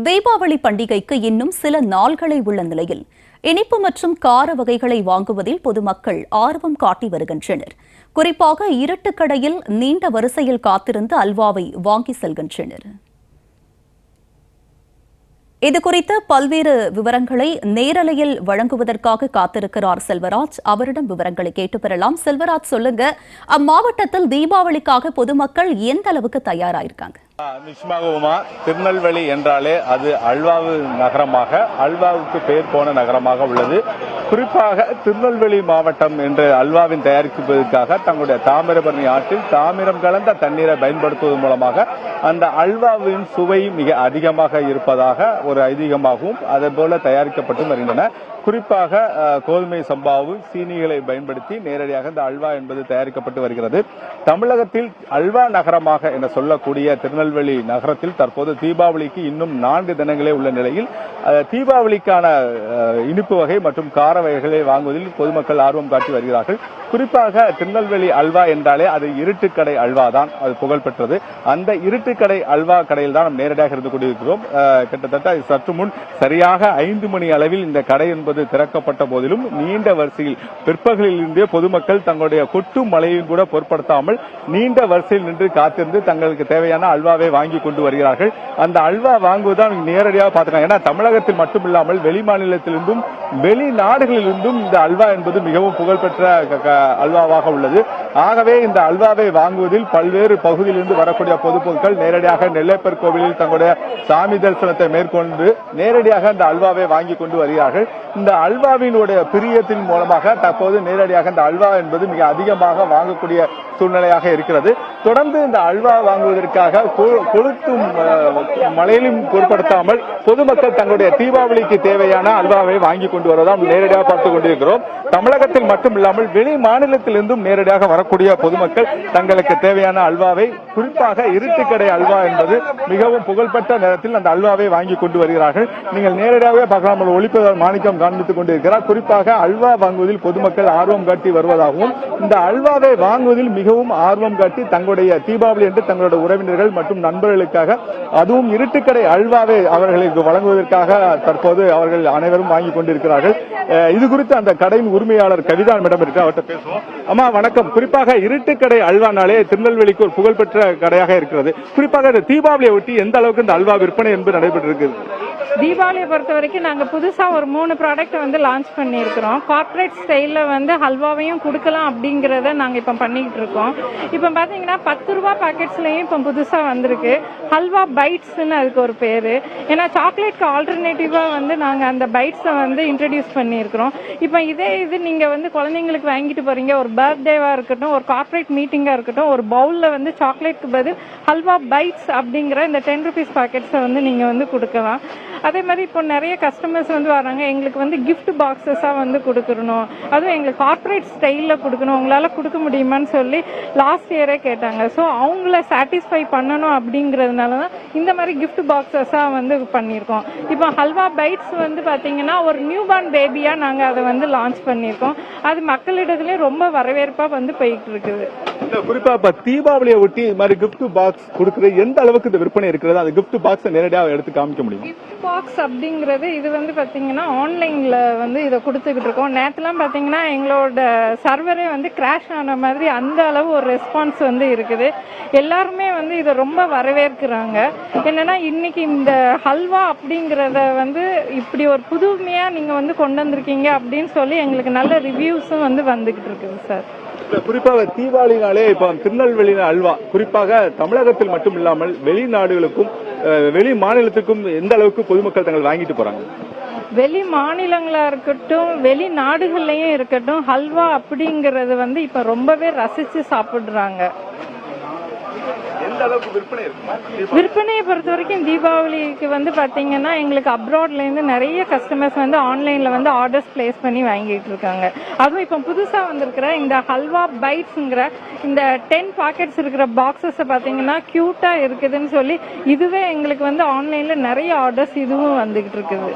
தீபாவளி பண்டிகைக்கு இன்னும் சில நாள்களே உள்ள நிலையில் இனிப்பு மற்றும் கார வகைகளை வாங்குவதில் பொதுமக்கள் ஆர்வம் காட்டி வருகின்றனர். குறிப்பாக இருட்டுக்கடையில் நீண்ட வரிசையில் காத்திருந்து அல்வாவை வாங்கி செல்கின்றனர். இதுகுறித்த பல்வேறு விவரங்களை நேரலையில் வழங்குவதற்காக காத்திருக்கிறார் செல்வராஜ். அவரிடம் விவரங்களை கேட்டு பெறலாம். செல்வராஜ், சொல்லுங்க, அம்மாவட்டத்தில் தீபாவளிக்காக பொதுமக்கள் எந்த அளவுக்கு தயாராயிருக்காங்க? நிச்சயமாக திருநெல்வேலி என்றாலே அது அல்வாவு நகரமாக, அல்வாவுக்கு பெயர் போன நகரமாக உள்ளது. குறிப்பாக திருநெல்வேலி மாவட்டம் என்று அல்வாவின் தயாரிப்பதற்காக தங்களுடைய தாமிரபரணி ஆற்றில் தாமிரம் கலந்த தண்ணீரை பயன்படுத்துவதன் மூலமாக அந்த அல்வாவின் சுவை மிக அதிகமாக இருப்பதாக ஒரு ஐதீகமாகவும் அதேபோல தயாரிக்கப்பட்டு வருகின்றன. குறிப்பாக கோதுமை சம்பாவும் சீனிகளை பயன்படுத்தி நேரடியாக இந்த அல்வா என்பது தயாரிக்கப்பட்டு வருகிறது. தமிழகத்தில் அல்வா நகரமாக என சொல்லக்கூடிய திருநெல்வேலி நகரத்தில் தற்போது தீபாவளிக்கு இன்னும் 4 தினங்களே உள்ள நிலையில் தீபாவளிக்கான இனிப்பு வகை மற்றும் கார வகைகளை வாங்குவதில் பொதுமக்கள் ஆர்வம் காட்டி வருகிறார்கள். குறிப்பாக திருநெல்வேலி அல்வா என்றாலே அது இருட்டுக்கடை அல்வா தான் அது புகழ்பெற்றது. அந்த இருட்டுக்கடை அல்வா கடையில் தான் நாம் நேரடியாக இருந்து கொண்டிருக்கிறோம். கிட்டத்தட்ட சற்று முன் சரியாக 5 மணி அளவில் இந்த கடை என்பது திறக்கப்பட்ட போதிலும் நீண்ட வரிசையில் பிற்பகலில் இருந்தே பொதுமக்கள் தங்களுடைய கொட்டும் மழையும் கூட பொருட்படுத்தாமல் நீண்ட வரிசையில் நின்று காத்திருந்து தங்களுக்கு தேவையான அல்வாவை வாங்கி கொண்டு வருகிறார்கள். அந்த அல்வா வாங்குவதுதான் நேரடியாக பார்த்துக்கலாம். ஏன்னா தமிழகத்தில் மட்டுமில்லாமல் வெளி மாநிலத்திலிருந்தும் வெளிநாடுகளிலிருந்தும் இந்த அல்வா என்பது மிகவும் புகழ்பெற்ற அல்வாவாக உள்ளது. ஆகவே இந்த அல்வாவை வாங்குவதில் பல்வேறு பகுதியிலிருந்து வரக்கூடிய பொதுமக்கள் நேரடியாக நெல்லையப்பர் கோவிலில் தங்களுடைய சாமி தரிசனத்தை மேற்கொண்டு நேரடியாக இந்த அல்வாவை வாங்கி கொண்டு வருகிறார்கள். இந்த அல்வாவினுடைய பிரியத்தின் மூலமாக தற்போது நேரடியாக இந்த அல்வா என்பது மிக அதிகமாக வாங்கக்கூடிய சூழ்நிலையாக இருக்கிறது. தொடர்ந்து இந்த அல்வா வாங்குவதற்காக கொளுத்தும் மழையிலும் பொருட்படுத்தாமல் பொதுமக்கள் தங்களுடைய தீபாவளிக்கு தேவையான அல்வாவை வாங்கி கொண்டு வருவதால் நேரடியாக பார்த்துக் கொண்டிருக்கிறோம். தமிழகத்தில் மட்டுமில்லாமல் வெளி மாநிலத்திலிருந்தும் நேரடியாக வரக்கூடிய பொதுமக்கள் தங்களுக்கு தேவையான அல்வாவை, குறிப்பாக இருட்டுக்கடை அல்வா என்பது மிகவும் புகழ்பெற்ற நேரத்தில் அந்த அல்வாவை வாங்கி கொண்டு வருகிறார்கள். நீங்கள் நேரடியாகவே பார்க்கலாம். ஒளிப்பதால் மாணிக்கம் காண்பித்துக் கொண்டிருக்கிறார். குறிப்பாக அல்வா வாங்குவதில் பொதுமக்கள் ஆர்வம் காட்டி வருவதாகவும் இந்த அல்வாவை வாங்குவதில் மிகவும் ஆர்வம் காட்டி தங்களுடைய தீபாவளி என்று தங்களுடைய உறவினர்கள் மற்றும் நண்பர்களுக்காக அதுவும் இருட்டுக்கடை அல்வாவை அவர்களுக்கு வழங்குவதற்காக தற்போது அவர்கள் அனைவரும் வாங்கி கொண்டிருக்கிறார்கள். இது குறித்து அந்த கடையின் உரிமையாளர் கவிதா மேடம் இருக்கு, அவர்கிட்ட பேசுவோம். அம்மா வணக்கம். குறிப்பாக இருட்டுக்கடை அல்வானாலே திருநெல்வேலிக்கு ஒரு புகழ்பெற்ற கடையாக இருக்கிறது. குறிப்பாக இந்த தீபாவளியை ஒட்டி எந்த அளவுக்கு இந்த அல்வா விற்பனை என்பது நடைபெற்றிருக்கு? தீபாவளியை பொறுத்த வரைக்கும் நாங்கள் புதுசாக ஒரு 3 ப்ராடக்ட் வந்து லான்ச் பண்ணியிருக்கிறோம். கார்ப்பரேட் ஸ்டைலில் வந்து ஹல்வாவையும் கொடுக்கலாம் அப்படிங்கிறத நாங்கள் இப்போ பண்ணிக்கிட்டு இருக்கோம். இப்போ பார்த்தீங்கன்னா 10 ரூபா பேக்கெட்ஸ்லையும் இப்போ புதுசாக வந்திருக்கு. ஹல்வா பைட்ஸ்ன்னு அதுக்கு ஒரு பேர். ஏன்னா சாக்லேட்க்கு ஆல்டர்னேட்டிவாக வந்து நாங்கள் அந்த பைட்ஸை வந்து இன்ட்ரடியூஸ் பண்ணியிருக்கிறோம். இப்போ இது நீங்கள் வந்து குழந்தைங்களுக்கு வாங்கிட்டு போகிறீங்க, ஒரு பர்த்டேவாக இருக்கட்டும், ஒரு கார்ப்பரேட் மீட்டிங்காக இருக்கட்டும், ஒரு பவுலில் வந்து சாக்லேட்க்கு பதில் ஹல்வா பைட்ஸ் அப்படிங்கிற இந்த 10 ரூபீஸ் பேக்கெட்ஸை வந்து நீங்கள் வந்து கொடுக்கலாம். அதே மாதிரி இப்போ நிறைய கஸ்டமர்ஸ் வந்து வராங்க, எங்களுக்கு வந்து கிஃப்ட் பாக்ஸஸாக வந்து கொடுக்கணும், அதுவும் எங்களுக்கு கார்ப்பரேட் ஸ்டைலில் கொடுக்கணும், உங்களால் கொடுக்க முடியுமான்னு சொல்லி லாஸ்ட் இயரே கேட்டாங்க. ஸோ அவங்கள சாட்டிஸ்ஃபை பண்ணணும் அப்படிங்கிறதுனால தான் இந்த மாதிரி கிஃப்ட் பாக்ஸஸாக வந்து பண்ணியிருக்கோம். இப்போ ஹல்வா பைட்ஸ் வந்து பார்த்தீங்கன்னா ஒரு நியூ பார்ன் பேபியாக நாங்கள் அதை வந்து லான்ச் பண்ணியிருக்கோம். அது மக்களிடத்துலேயும் ரொம்ப வரவேற்பாக வந்து போயிட்டு இருக்குது. குறிப்பா இப்ப தீபாவளியை ஒட்டி இது மாதிரி கிஃப்ட் பாக்ஸ் கொடுக்கறது எந்த அளவுக்கு இந்த விற்பனை இருக்கிறது? அந்த கிஃப்ட் பாக்ஸ் நேரடியாக எடுத்து காமிக்க முடியும்? கிஃப்ட் பாக்ஸ் அப்படிங்கிறது இது வந்து பாத்தீங்கன்னா ஆன்லைன்ல வந்து இதை கொடுத்துக்கிட்டு இருக்கோம். நேற்றுலாம் பாத்தீங்கன்னா எங்களோட சர்வரே வந்து கிராஷ் ஆன மாதிரி அந்த அளவு ஒரு ரெஸ்பான்ஸ் வந்து இருக்குது. எல்லாருமே வந்து இதை ரொம்ப வரவேற்கிறாங்க. என்னன்னா இன்னைக்கு இந்த ஹல்வா அப்படிங்கறத வந்து இப்படி ஒரு புதுமையா நீங்க வந்து கொண்டு வந்திருக்கீங்க அப்படின்னு சொல்லி எங்களுக்கு நல்ல ரிவ்யூஸும் வந்து வந்துகிட்டு இருக்குது சார். குறிப்பாக தீபாவளினாலே இப்ப திருநெல்வேலி அல்வா குறிப்பாக தமிழகத்தில் மட்டும் இல்லாமல் வெளிநாடுகளுக்கும் வெளி மாநிலத்துக்கும் எந்த அளவுக்கு பொதுமக்கள் தங்கள் வாங்கிட்டு போறாங்க? வெளி மாநிலங்களா இருக்கட்டும், வெளிநாடுகள்லயும் இருக்கட்டும், ஹல்வா அப்படிங்கறது வந்து இப்ப ரொம்பவே ரசிச்சு சாப்பிடுறாங்க. விற்பனையை பொறுத்த வரைக்கும் தீபாவளிக்கு வந்து பாத்தீங்கன்னா எங்களுக்கு அப்ராட்ல இருந்து நிறைய கஸ்டமர்ஸ் வந்து ஆன்லைன்ல வந்து ஆர்டர்ஸ் பிளேஸ் பண்ணி வாங்கிட்டு இருக்காங்க. அதுவும் இப்ப புதுசா வந்திருக்கிற இந்த ஹல்வா பைட்ஸ்ங்கிற இந்த 10 பாக்கெட்ஸ் இருக்கிற பாக்ஸஸ் பாத்தீங்கன்னா கியூட்டா இருக்குதுன்னு சொல்லி இதுவே எங்களுக்கு வந்து ஆன்லைன்ல நிறைய ஆர்டர்ஸ் இதுவும் வந்துகிட்டு இருக்குது.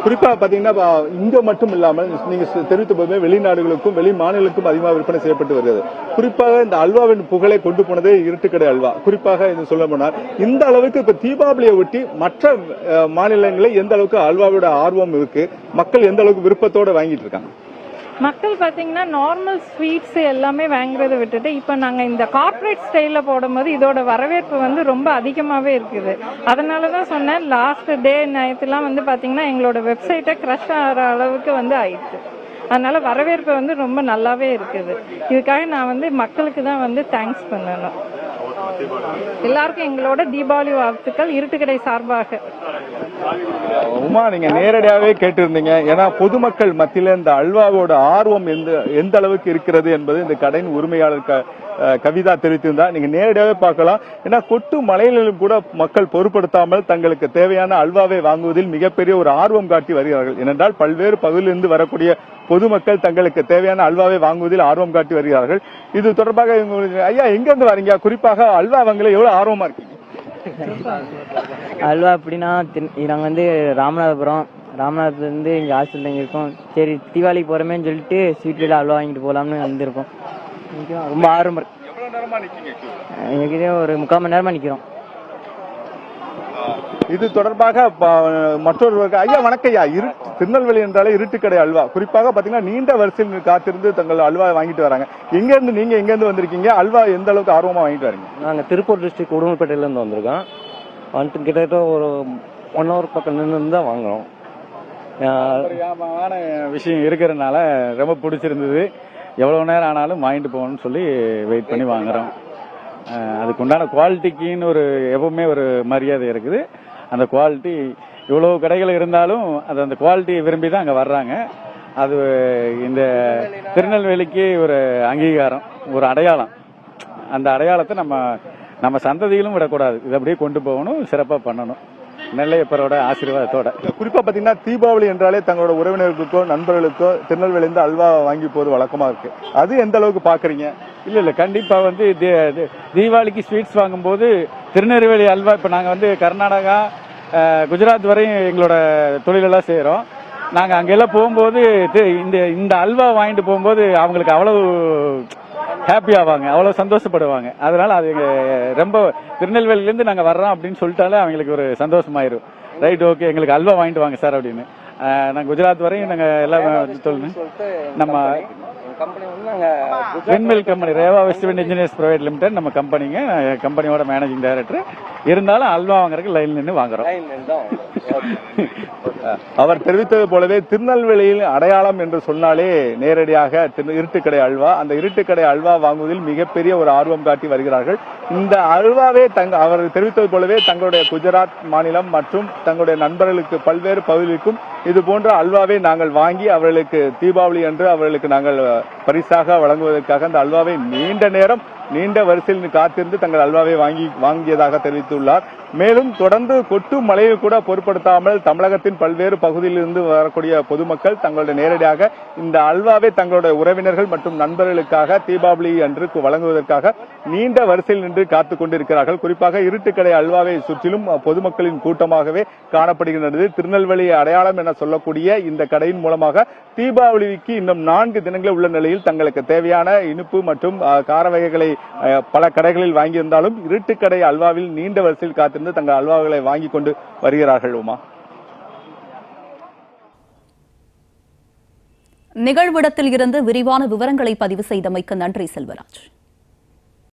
குறிப்பா பாத்தீங்கன்னா இங்க மட்டும் இல்லாமல் நீங்க தெரிவித்த போதுமே வெளிநாடுகளுக்கும் வெளி மாநிலங்களுக்கும் அதிகமாக விற்பனை செய்யப்பட்டு வருகிறது. குறிப்பாக இந்த அல்வாவின் புகழை கொண்டு போனதே இருட்டுக்கடை அல்வா. குறிப்பாக இது சொல்ல போனால் இந்த அளவுக்கு இப்ப தீபாவளியை ஒட்டி மற்ற மாநிலங்களில் எந்த அளவுக்கு அல்வாவோட ஆர்வம் இருக்கு, மக்கள் எந்த அளவுக்கு விருப்பத்தோட வாங்கிட்டு இருக்காங்க? மக்கள் பார்த்தீங்கன்னா நார்மல் ஸ்வீட்ஸ் எல்லாமே வாங்குறத விட்டுட்டு இப்போ நாங்கள் இந்த கார்ப்பரேட் ஸ்டைலில் போடும்போது இதோட வரவேற்பு வந்து ரொம்ப அதிகமாகவே இருக்குது. அதனால தான் சொன்னேன், லாஸ்ட் டே நயத்துலாம் வந்து பார்த்தீங்கன்னா எங்களோட வெப்சைட்டை க்ரஷ் ஆகிற அளவுக்கு வந்து ஆயிடுச்சு. அதனால வரவேற்பு வந்து ரொம்ப நல்லாவே இருக்குது. இதுக்காக நான் வந்து மக்களுக்கு தான் வந்து தேங்க்ஸ் பண்ணணும். எல்லாருக்கும் எங்களோட தீபாவளி வாழ்த்துக்கள் இருட்டுக்கடை சார்பாக. உமா, நீங்க நேரடியாவே கேட்டிருந்தீங்க. ஏன்னா பொதுமக்கள் மத்தியில இந்த அல்வாவோட ஆர்வம் எந்த அளவுக்கு இருக்கிறது என்பது இந்த கடையின் உரிமையாளர் கவிதா தெரிவித்திருந்தா நீங்க நேரடியாவே பார்க்கலாம். ஏன்னா கொட்டு மலையிலும் கூட மக்கள் பொருட்படுத்தாமல் தங்களுக்கு தேவையான அல்வாவை வாங்குவதில் மிகப்பெரிய ஒரு ஆர்வம் காட்டி வருகிறார்கள். ஏனென்றால் பல்வேறு பகுதியிலிருந்து வரக்கூடிய பொதுமக்கள் தங்களுக்கு தேவையான அல்வாவை வாங்குவதில் ஆர்வம் காட்டி வருகிறார்கள். இது தொடர்பாக ஐயா எங்க இருந்து வரீங்க? குறிப்பாக அல்வா வாங்கல எவ்வளவு ஆர்வமா இருக்கீங்க? அல்வா அப்படின்னா நாங்கள் வந்து ராமநாதபுரத்துலேருந்து இங்கே ஹாஸ்டலில் இங்கே இருக்கோம். சரி தீபாவளிக்கு போகிறோமேன்னு சொல்லிட்டு ஸ்வீட்டில் அல்வா வாங்கிட்டு போகலாம்னு வந்திருக்கோம். ரொம்ப ஆர்வம் இருக்கு. எங்ககிட்ட ஒரு 3/4 மணி நேரமாக நிற்கிறோம். இது தொடர்பாக மற்றொரு ஐயா வணக்கம் ஐயா. திருநெல்வேலி என்றாலே இருட்டுக்கடை அல்வா. குறிப்பாக பாத்தீங்கன்னா நீண்ட வரிசையில் காத்திருந்து தங்கள் அல்வா வாங்கிட்டு வராங்க. எங்க இருந்து வந்திருக்கீங்க? அல்வா எந்த அளவுக்கு ஆர்வமா வாங்கிட்டு வரீங்க? நாங்க திருப்பூர் டிஸ்ட்ரிக்ட் உடுமல்பேட்டையில இருந்து வந்திருக்கோம். வந்துட்டு கிட்டத்தட்ட ஒரு 1 hour பக்கம் நின்று தான் வாங்குறோம். விஷயம் இருக்கிறதுனால ரொம்ப பிடிச்சிருந்தது. எவ்வளவு நேரம் ஆனாலும் வாங்கிட்டு போகணும்னு சொல்லி வெயிட் பண்ணி வாங்குறோம். அதுக்கு உண்டான குவாலிட்டிக்குன்னு எப்பவுமே ஒரு மரியாதை இருக்குது. அந்த குவாலிட்டி இவ்வளவு கடைகள் இருந்தாலும் அது அந்த குவாலிட்டியை விரும்பி தான் அங்கே வர்றாங்க. அது இந்த திருநெல்வேலிக்கு ஒரு அங்கீகாரம், ஒரு அடையாளம். அந்த அடையாளத்தை நம்ம சந்ததிகளும் விடக்கூடாது. இது அப்படியே கொண்டு போகணும், சிறப்பாக பண்ணணும், நெல்லையப்பரோட ஆசீர்வாதத்தோட. குறிப்பா பாத்தீங்கன்னா தீபாவளி என்றாலே தங்களோட உறவினர்களுக்கோ நண்பர்களுக்கோ திருநெல்வேலியிலிருந்து அல்வா வாங்கி போறது வழக்கமா இருக்கு. அது எந்த அளவுக்கு பாக்குறீங்க? இல்ல கண்டிப்பா வந்து தீபாவளிக்கு ஸ்வீட்ஸ் வாங்கும்போது திருநெல்வேலி அல்வா, இப்ப நாங்க வந்து கர்நாடகா குஜராத் வரையும் எங்களோட தொழிலெல்லாம் செய்யறோம். நாங்க அங்கெல்லாம் போகும்போது இந்த அல்வா வாங்கிட்டு போகும்போது அவங்களுக்கு அவ்வளவு ஹாப்பி ஆவாங்க, அவ்வளவு சந்தோஷப்படுவாங்க. அதனால அது ரொம்ப திருநெல்வேலியிலேருந்து நாங்க வர்றோம் அப்படின்னு சொல்லிட்டாலே அவங்களுக்கு ஒரு சந்தோஷமாயிரும். ரைட், ஓகே, எங்களுக்கு அல்வா வாங்கிட்டு வாங்க சார் அப்படின்னு. நாங்கள் குஜராத் வரையும் நாங்கள் எல்லாம் சொல்லணும். நம்ம windmill company Reva Westwind engineers private limited நம்ம கம்பெனிங்க. கம்பெனியோட மேனேஜிங் டைரக்டர். இருந்தாலும் அல்வா வாங்குறதுக்கு லைன் நின்று வாங்குறோம். அவர் தெரிவித்தது போலவே திருநெல்வேலியில் அடையாளம் என்று சொன்னாலே நேரடியாக இருட்டுக்கடை அல்வா. அந்த இருட்டுக்கடை அல்வா வாங்குவதில் மிகப்பெரிய ஒரு ஆர்வம் காட்டி வருகிறார்கள். இந்த அல்வாவே அவர் தெரிவித்தது போலவே தங்களுடைய குஜராத் மாநிலம் மற்றும் தங்களுடைய நண்பர்களுக்கு பல்வேறு பகுதிகளுக்கும் இது போன்ற அல்வாவை நாங்கள் வாங்கி அவர்களுக்கு தீபாவளி அன்று அவர்களுக்கு நாங்கள் பரிசாக வழங்குவதற்காக அந்த அல்வாவை நீண்ட வரிசையில் காத்திருந்து தங்கள் அல்வாவை வாங்கியதாக தெரிவித்துள்ளார். மேலும் தொடர்ந்து கொட்டு மழையை கூட பொருட்படுத்தாமல் தமிழகத்தின் பல்வேறு பகுதியிலிருந்து வரக்கூடிய பொதுமக்கள் தங்களுடைய நேரடியாக இந்த அல்வாவை தங்களுடைய உறவினர்கள் மற்றும் நண்பர்களுக்காக தீபாவளி அன்று வழங்குவதற்காக நீண்ட வரிசையில் நின்று காத்துக் கொண்டிருக்கிறார்கள். குறிப்பாக இருட்டுக்கடை அல்வாவை சுற்றிலும் பொதுமக்களின் கூட்டமாகவே காணப்படுகின்றது. திருநெல்வேலி அடையாளம் என சொல்லக்கூடிய இந்த கடையின் மூலமாக தீபாவளிக்கு இன்னும் 4 தினங்கள் உள்ள நிலையில் தங்களுக்கு தேவையான இனிப்பு மற்றும் கார வகைகளை பல கடைகளில் வாங்கியிருந்தாலும் இருட்டுக்கடை அல்வாவில் நீண்ட வரிசையில் காத்திருந்து தங்கள் அல்வாக்களை வாங்கி கொண்டு வருகிறார்கள். உமா, நிகழ்விடத்தில் இருந்து விரிவான விவரங்களை பதிவு செய்தமைக்கு நன்றி செல்வராஜ்.